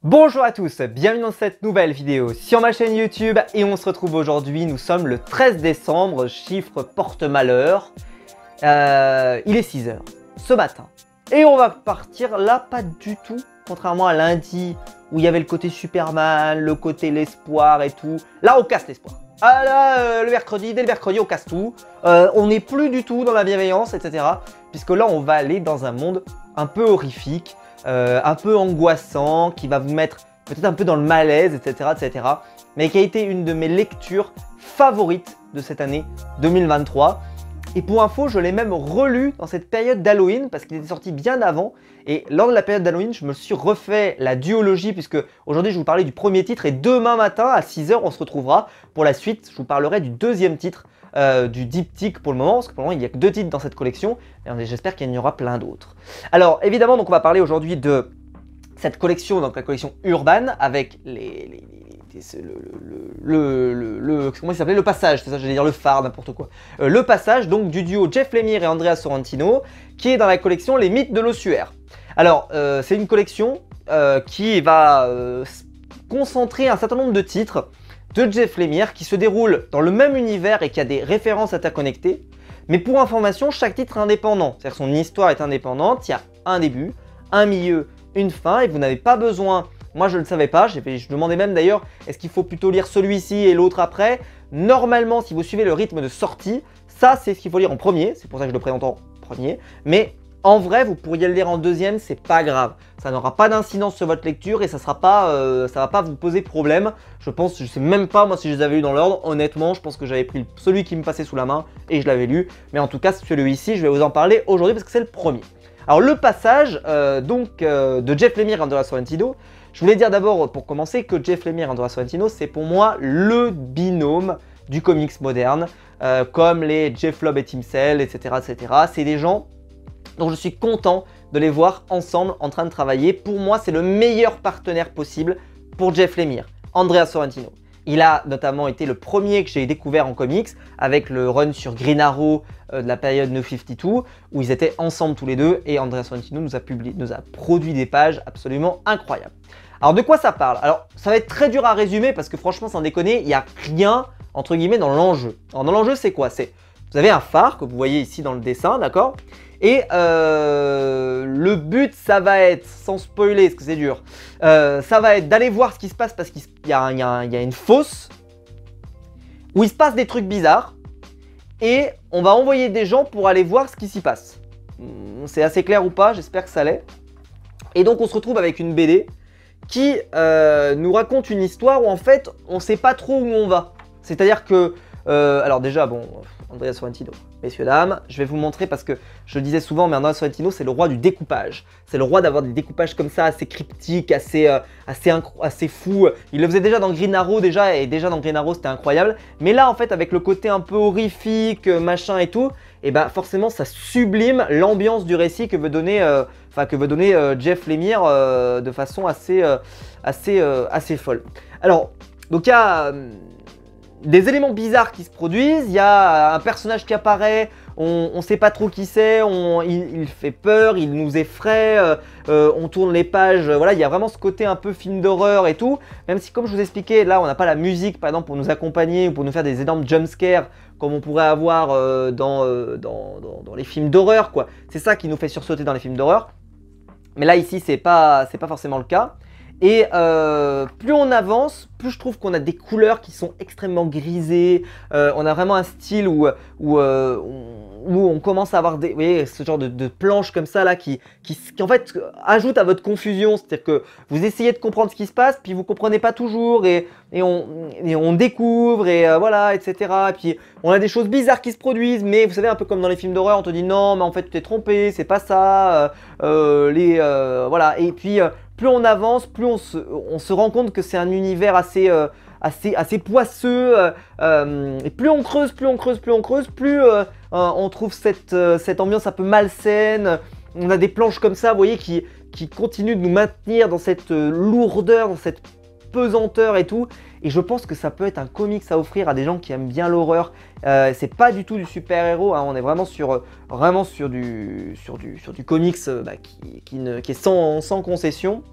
Bonjour à tous, bienvenue dans cette nouvelle vidéo sur ma chaîne YouTube et on se retrouve aujourd'hui, nous sommes le 13 décembre, chiffre porte-malheur. Il est 6 h ce matin et on va partir là, pas du tout, contrairement à lundi où il y avait le côté Superman, le côté l'espoir et tout. Là on casse l'espoir. Ah là, dès le mercredi on casse tout, on n'est plus du tout dans la bienveillance, etc. Puisque là on va aller dans un monde un peu horrifique. Un peu angoissant, qui va vous mettre peut-être un peu dans le malaise, etc., etc. Mais qui a été une de mes lectures favorites de cette année 2023. Et pour info, je l'ai même relu dans cette période d'Halloween, parce qu'il était sorti bien avant. Et lors de la période d'Halloween, je me suis refait la duologie, puisque aujourd'hui je vous parlais du premier titre, et demain matin à 6 h, on se retrouvera pour la suite. Je vous parlerai du deuxième titre, du diptyque pour le moment, parce que pour le moment il n'y a que 2 titres dans cette collection, et j'espère qu'il y en aura plein d'autres. Alors évidemment, donc on va parler aujourd'hui de cette collection, donc la collection Urban, avec comment il s'appelait, le passage, c'est ça, j'allais dire le phare, n'importe quoi. Le passage donc du duo Jeff Lemire et Andrea Sorrentino, qui est dans la collection Les Mythes de l'Ossuaire. Alors c'est une collection qui va concentrer un certain nombre de titres de Jeff Lemire qui se déroule dans le même univers et qui a des références interconnectées. Mais pour information, chaque titre est indépendant. C'est-à-dire que son histoire est indépendante, il y a un début, un milieu, une fin, et vous n'avez pas besoin, moi je ne le savais pas, je demandais même d'ailleurs, est-ce qu'il faut plutôt lire celui-ci et l'autre après? Normalement, si vous suivez le rythme de sortie, ça c'est ce qu'il faut lire en premier, c'est pour ça que je le présente en premier, mais en vrai, vous pourriez le lire en deuxième, c'est pas grave. Ça n'aura pas d'incidence sur votre lecture et ça va pas vous poser problème. Je pense, je sais même pas moi si je les avais lus dans l'ordre. Honnêtement, je pense que j'avais pris celui qui me passait sous la main et je l'avais lu. Mais en tout cas, celui-ci, je vais vous en parler aujourd'hui parce que c'est le premier. Alors le passage de Jeff Lemire et Andrea Sorrentino. Je voulais dire d'abord pour commencer que Jeff Lemire et Andrea Sorrentino, c'est pour moi le binôme du comics moderne, comme les Jeff Loeb et Tim Sale, etc., etc. C'est des gens donc je suis content de les voir ensemble en train de travailler. Pour moi, c'est le meilleur partenaire possible pour Jeff Lemire, Andrea Sorrentino. Il a notamment été le premier que j'ai découvert en comics avec le run sur Green Arrow de la période New 52 où ils étaient ensemble tous les deux et Andrea Sorrentino nous a produit des pages absolument incroyables. Alors de quoi ça parle? Alors ça va être très dur à résumer parce que franchement sans déconner, il n'y a rien entre guillemets dans l'enjeu. Alors dans l'enjeu c'est quoi? Vous avez un phare que vous voyez ici dans le dessin, d'accord? Et le but, ça va être, sans spoiler, parce que c'est dur, ça va être d'aller voir ce qui se passe parce qu'il y a une fosse où il se passe des trucs bizarres et on va envoyer des gens pour aller voir ce qui s'y passe. C'est assez clair ou pas? J'espère que ça l'est. Et donc on se retrouve avec une BD qui nous raconte une histoire où en fait on ne sait pas trop où on va. C'est-à-dire que, alors déjà, bon, Andrea Sorrentino, messieurs, dames, je vais vous montrer parce que je le disais souvent, mais Andrea Sorrentino, c'est le roi du découpage. C'est le roi d'avoir des découpages comme ça, assez cryptiques, assez fous. Il le faisait déjà dans Green Arrow, et déjà dans Green Arrow, c'était incroyable. Mais là, en fait, avec le côté un peu horrifique, machin et tout, et ben forcément, ça sublime l'ambiance du récit que veut donner, Jeff Lemire de façon assez folle. Alors, donc il y a des éléments bizarres qui se produisent, il y a un personnage qui apparaît, on ne sait pas trop qui c'est, il fait peur, il nous effraie, on tourne les pages, voilà, il y a vraiment ce côté un peu film d'horreur et tout, même si comme je vous expliquais, là on n'a pas la musique par exemple pour nous accompagner ou pour nous faire des énormes jumpscares comme on pourrait avoir dans les films d'horreur, quoi. C'est ça qui nous fait sursauter dans les films d'horreur, mais là ici c'est pas forcément le cas. Et plus on avance, plus je trouve qu'on a des couleurs qui sont extrêmement grisées. On a vraiment un style où on commence à avoir vous voyez, ce genre de planches comme ça là qui en fait ajoute à votre confusion. C'est-à-dire que vous essayez de comprendre ce qui se passe, puis vous ne comprenez pas toujours et on découvre et voilà, etc. Et puis on a des choses bizarres qui se produisent, mais vous savez, un peu comme dans les films d'horreur, on te dit non, mais en fait tu t'es trompé, c'est pas ça. Voilà, et puis plus on avance, plus on se rend compte que c'est un univers assez poisseux, et plus on creuse, plus on trouve cette ambiance un peu malsaine. On a des planches comme ça, vous voyez, qui continuent de nous maintenir dans cette lourdeur, dans cette pesanteur et tout. Et je pense que ça peut être un comics à offrir à des gens qui aiment bien l'horreur. C'est pas du tout du super-héros, hein, on est vraiment sur du comics qui est sans concession.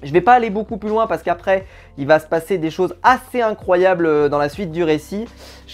Je vais pas aller beaucoup plus loin parce qu'après, il va se passer des choses assez incroyables dans la suite du récit.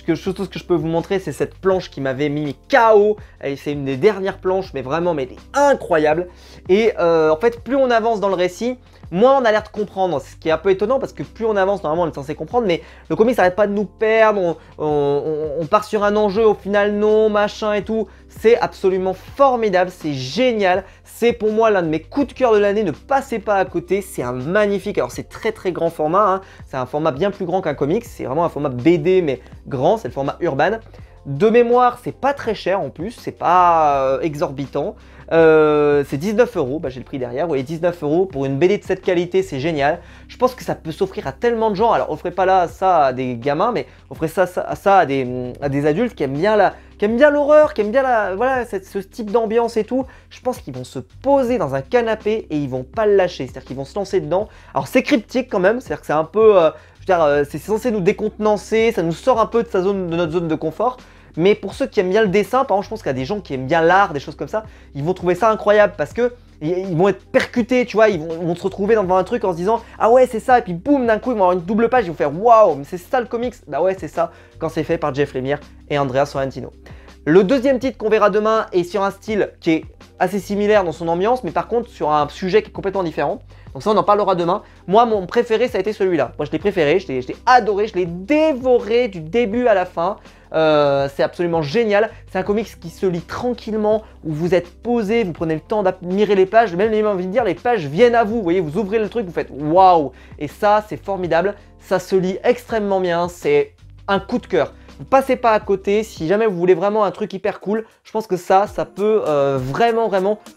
Tout ce que je peux vous montrer, c'est cette planche qui m'avait mis KO. C'est une des dernières planches, mais vraiment mais incroyable. Et en fait, plus on avance dans le récit, moins on a l'air de comprendre, ce qui est un peu étonnant parce que plus on avance, normalement on est censé comprendre, mais le comics n'arrête pas de nous perdre, on part sur un enjeu, au final non, machin et tout. C'est absolument formidable, c'est génial, c'est pour moi l'un de mes coups de cœur de l'année, ne passez pas à côté, c'est un magnifique, alors c'est très grand format, hein. C'est un format bien plus grand qu'un comics, c'est vraiment un format BD mais grand, c'est le format Urban. De mémoire, c'est pas très cher en plus, c'est pas exorbitant. C'est 19 €, bah, j'ai le prix derrière, vous voyez 19 € pour une BD de cette qualité, c'est génial. Je pense que ça peut s'offrir à tellement de gens, alors offrez pas là ça à des gamins, mais offrez ça à des adultes qui aiment bien l'horreur, qui aiment bien voilà, ce type d'ambiance et tout. Je pense qu'ils vont se poser dans un canapé et ils vont pas le lâcher, c'est-à-dire qu'ils vont se lancer dedans. Alors c'est cryptique quand même, c'est-à-dire que c'est un peu, c'est censé nous décontenancer, ça nous sort un peu de notre zone de confort. Mais pour ceux qui aiment bien le dessin, par exemple, je pense qu'il y a des gens qui aiment bien l'art, des choses comme ça, ils vont trouver ça incroyable parce que ils vont être percutés, tu vois, ils vont se retrouver devant un truc en se disant « Ah ouais, c'est ça !» et puis boum, d'un coup, ils vont avoir une double page, ils vont faire « Waouh, mais c'est ça le comics !» Bah ouais, c'est ça, quand c'est fait par Jeff Lemire et Andrea Sorrentino. Le deuxième titre qu'on verra demain est sur un style qui est assez similaire dans son ambiance, mais par contre sur un sujet qui est complètement différent. Donc ça, on en parlera demain. Moi, mon préféré, ça a été celui-là. Moi, je l'ai préféré, je l'ai adoré, je l'ai dévoré du début à la fin. C'est absolument génial. C'est un comics qui se lit tranquillement, où vous êtes posé, vous prenez le temps d'admirer les pages. Même, j'ai envie de dire, les pages viennent à vous. Vous voyez, vous ouvrez le truc, vous faites waouh. Et ça, c'est formidable. Ça se lit extrêmement bien. C'est un coup de cœur. Ne passez pas à côté, si jamais vous voulez vraiment un truc hyper cool, je pense que ça peut vraiment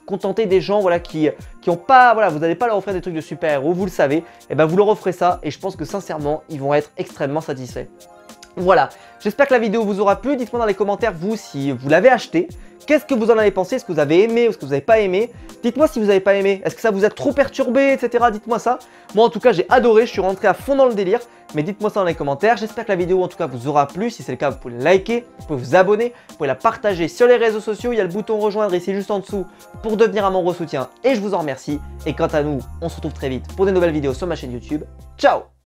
contenter des gens voilà, qui ont pas, voilà, vous n'allez pas leur offrir des trucs de super-héros, vous le savez, et ben vous leur offrez ça et je pense que sincèrement, ils vont être extrêmement satisfaits. Voilà, j'espère que la vidéo vous aura plu, dites-moi dans les commentaires vous si vous l'avez acheté. Qu'est-ce que vous en avez pensé? Est-ce que vous avez aimé ou est-ce que vous n'avez pas aimé? Dites-moi si vous n'avez pas aimé. Est-ce que ça vous a trop perturbé, etc. Dites-moi ça. Moi, en tout cas, j'ai adoré. Je suis rentré à fond dans le délire. Mais dites-moi ça dans les commentaires. J'espère que la vidéo, en tout cas, vous aura plu. Si c'est le cas, vous pouvez liker, vous pouvez vous abonner, vous pouvez la partager sur les réseaux sociaux. Il y a le bouton rejoindre ici juste en dessous pour devenir un membre soutien. Et je vous en remercie. Et quant à nous, on se retrouve très vite pour de nouvelles vidéos sur ma chaîne YouTube. Ciao!